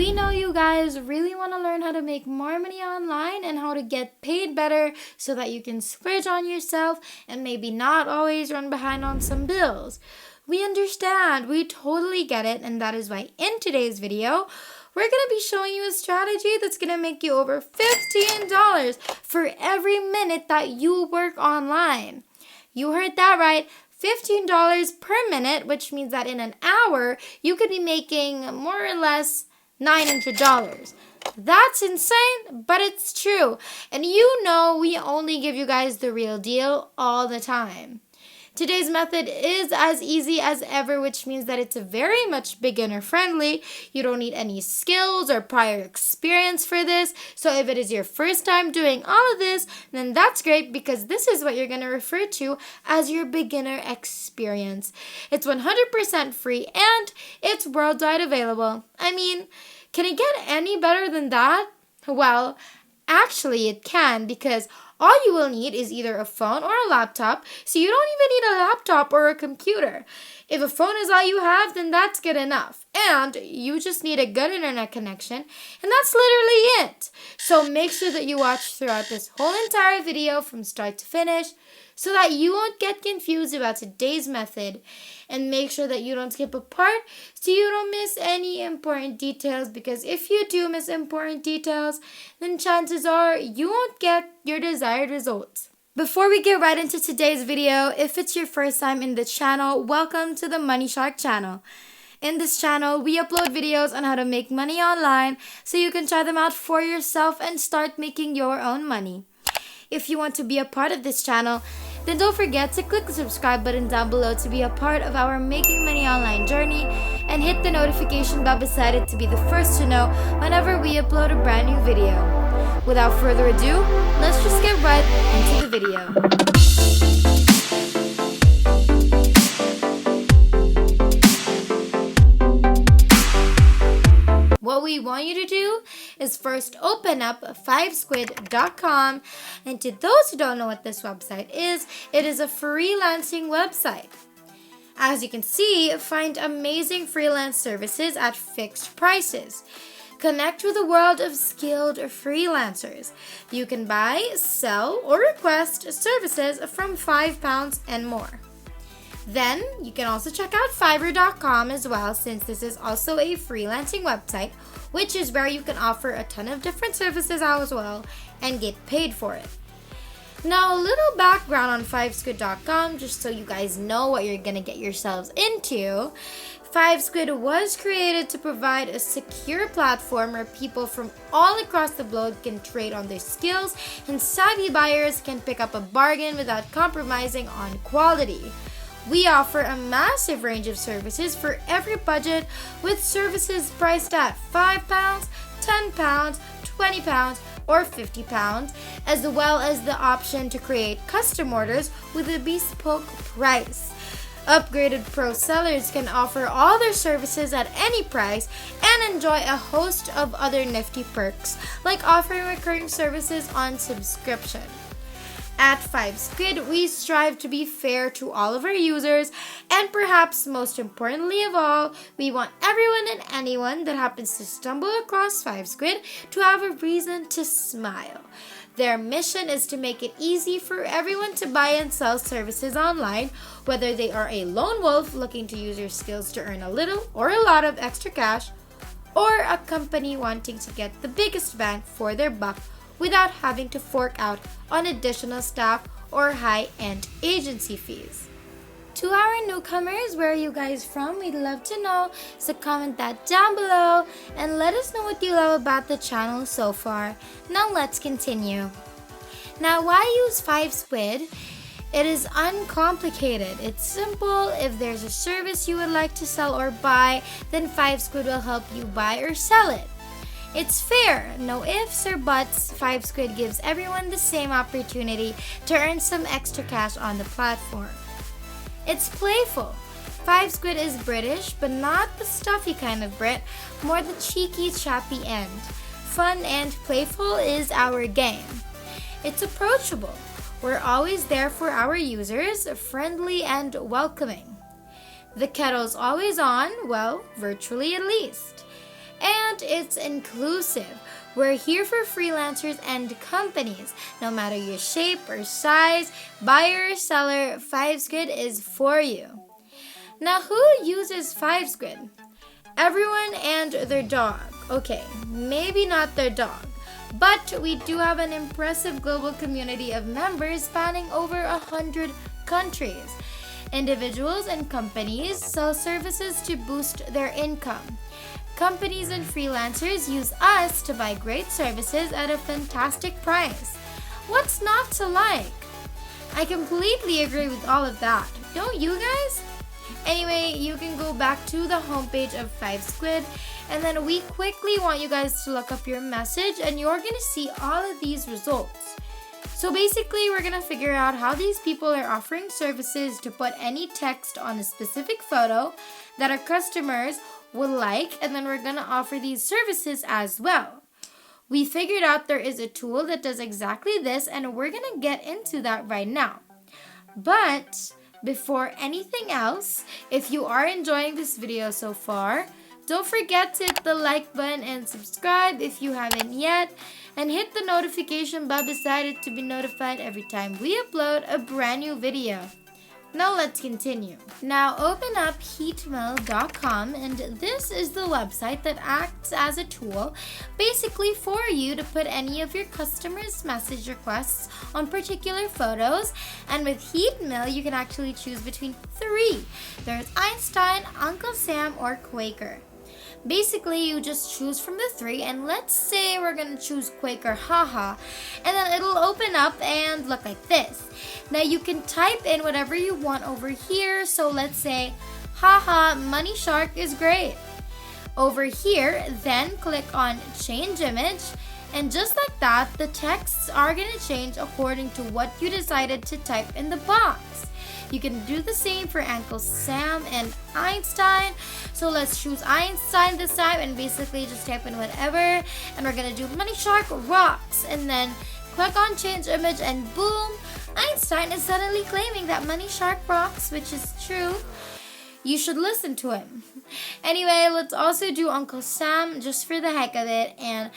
We know you guys really want to learn how to make more money online and how to get paid better so that you can splurge on yourself and maybe not always run behind on some bills. We understand, we totally get it, and that is why in today's video, we're going to be showing you a strategy that's going to make you over $15 for every minute that you work online. You heard that right. $15 per minute, which means that in an hour, you could be making more or less $900. That's insane, but it's true. And you know we only give you guys the real deal all the time. Today's method is as easy as ever, which means that it's very much beginner friendly. You don't need any skills or prior experience for this. So if it is your first time doing all of this, then that's great because this is what you're going to refer to as your beginner experience. It's 100% free and it's worldwide available. I mean, can it get any better than that? Well, actually it can, because all you will need is either a phone or a laptop, so you don't even need a laptop or a computer. If a phone is all you have, then that's good enough. And you just need a good internet connection, and that's literally it. So make sure that you watch throughout this whole entire video from start to finish so that you won't get confused about today's method. And make sure that you don't skip a part so you don't miss any important details, because if you do miss important details, then chances are you won't get your desired results. Before we get right into today's video, if it's your first time in the channel, welcome to the Money Shark channel. In this channel, we upload videos on how to make money online so you can try them out for yourself and start making your own money. If you want to be a part of this channel, then don't forget to click the subscribe button down below to be a part of our Making Money Online journey, and hit the notification bell beside it to be the first to know whenever we upload a brand new video. Without further ado, let's just get right into the video. What we want you to do is first open up 5squid.com, and to those who don't know what this website is, it is a freelancing website. As you can see, find amazing freelance services at fixed prices. Connect with a world of skilled freelancers. You can buy, sell, or request services from £5 and more. Then, you can also check out Fiverr.com as well, since this is also a freelancing website, which is where you can offer a ton of different services as well and get paid for it. Now, a little background on 5squid.com, just so you guys know what you're going to get yourselves into. 5squid was created to provide a secure platform where people from all across the globe can trade on their skills, and savvy buyers can pick up a bargain without compromising on quality. We offer a massive range of services for every budget, with services priced at £5, £10, £20, or £50, as well as the option to create custom orders with a bespoke price. Upgraded pro sellers can offer all their services at any price and enjoy a host of other nifty perks, like offering recurring services on subscription. At 5squid, we strive to be fair to all of our users, and perhaps most importantly of all, we want everyone and anyone that happens to stumble across 5squid to have a reason to smile. Their mission is to make it easy for everyone to buy and sell services online, whether they are a lone wolf looking to use your skills to earn a little or a lot of extra cash, or a company wanting to get the biggest bang for their buck without having to fork out on additional staff or high-end agency fees. To our newcomers, where are you guys from? We'd love to know, so comment that down below and let us know what you love about the channel so far. Now let's continue. Now, why use 5squid? It is uncomplicated. It's simple. If there's a service you would like to sell or buy, then 5squid will help you buy or sell it. It's fair, no ifs or buts. 5squid gives everyone the same opportunity to earn some extra cash on the platform. It's playful. 5squid is British, but not the stuffy kind of Brit, more the cheeky, chappy end. Fun and playful is our game. It's approachable. We're always there for our users, friendly and welcoming. The kettle's always on, well, virtually at least. And it's inclusive. We're here for freelancers and companies. No matter your shape or size, buyer or seller, 5Squid is for you. Now, who uses 5Squid? Everyone and their dog. Okay, maybe not their dog. But we do have an impressive global community of members spanning over 100 countries. Individuals and companies sell services to boost their income. Companies and freelancers use us to buy great services at a fantastic price. What's not to like? I completely agree with all of that. Don't you guys? Anyway, you can go back to the homepage of 5Squid, and then we quickly want you guys to look up your message, and you're going to see all of these results. So basically, we're going to figure out how these people are offering services to put any text on a specific photo that our customers would like, and then we're going to offer these services as well. We figured out there is a tool that does exactly this, and we're going to get into that right now. But before anything else, if you are enjoying this video so far, don't forget to hit the like button and subscribe if you haven't yet, and hit the notification bell beside it to be notified every time we upload a brand new video. Now let's continue. Now open up heatmill.com, and this is the website that acts as a tool basically for you to put any of your customers' message requests on particular photos. And with Heatmill, you can actually choose between 3. There's Einstein, Uncle Sam, or Quaker. Basically, you just choose from the 3, and let's say we're gonna choose Quaker, haha, and then it'll open up and look like this. Now you can type in whatever you want over here, so let's say, haha, Money Shark is great. Over here, then click on change image, and just like that, the texts are gonna change according to what you decided to type in the box. You can do the same for Uncle Sam and Einstein. So let's choose Einstein this time and basically just type in whatever. And we're gonna do Money Shark rocks. And then click on change image, and boom, Einstein is suddenly claiming that Money Shark rocks, which is true. You should listen to him. Anyway, let's also do Uncle Sam just for the heck of it, and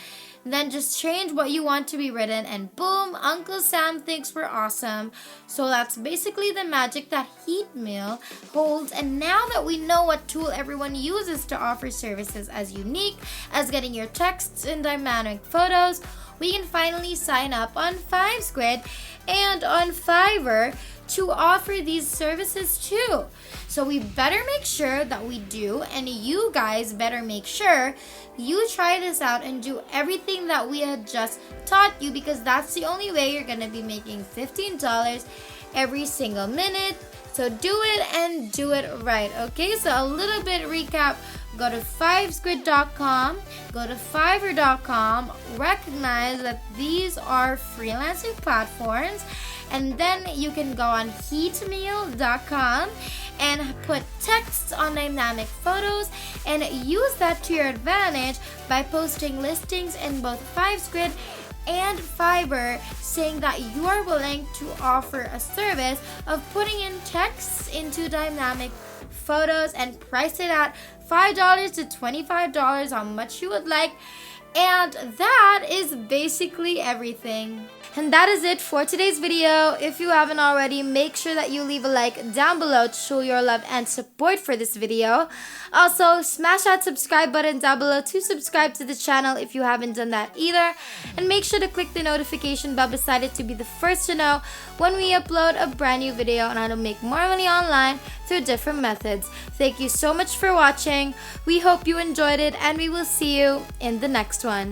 then just change what you want to be written, and boom, Uncle Sam thinks we're awesome. So that's basically the magic that Heatmill holds. And now that we know what tool everyone uses to offer services as unique as getting your texts in dynamic photos, we can finally sign up on 5Squid and on Fiverr to offer these services too. So we better make sure that we do, and you guys better make sure you try this out and do everything that we had just taught you, because that's the only way you're gonna be making $15 every single minute. So do it and do it right. Okay, so a little bit recap. Go to 5squid.com, go to fiverr.com, recognize that these are freelancing platforms, and then you can go on heatmill.com and put texts on dynamic photos and use that to your advantage by posting listings in both 5Squid and Fiverr saying that you are willing to offer a service of putting in texts into dynamic photos, and price it at $5 to $25, how much you would like. And that is basically everything. And that is it for today's video. If you haven't already, make sure that you leave a like down below to show your love and support for this video. Also, smash that subscribe button down below to subscribe to the channel if you haven't done that either. And make sure to click the notification bell beside it to be the first to know when we upload a brand new video on how to make more money online through different methods. Thank you so much for watching. We hope you enjoyed it, and we will see you in the next one.